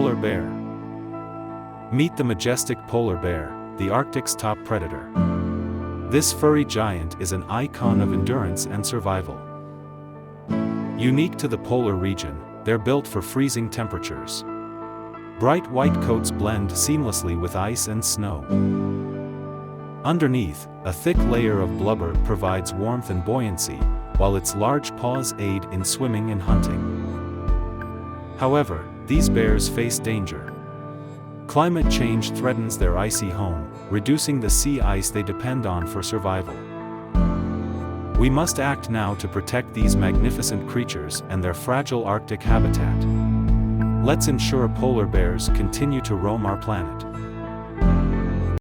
Polar bear. Meet the majestic polar bear, the Arctic's top predator. This furry giant is an icon of endurance and survival. Unique to the polar region, they're built for freezing temperatures. Bright white coats blend seamlessly with ice and snow. Underneath, a thick layer of blubber provides warmth and buoyancy, while its large paws aid in swimming and hunting. However, these bears face danger. Climate change threatens their icy home, reducing the sea ice they depend on for survival. We must act now to protect these magnificent creatures and their fragile Arctic habitat. Let's ensure polar bears continue to roam our planet.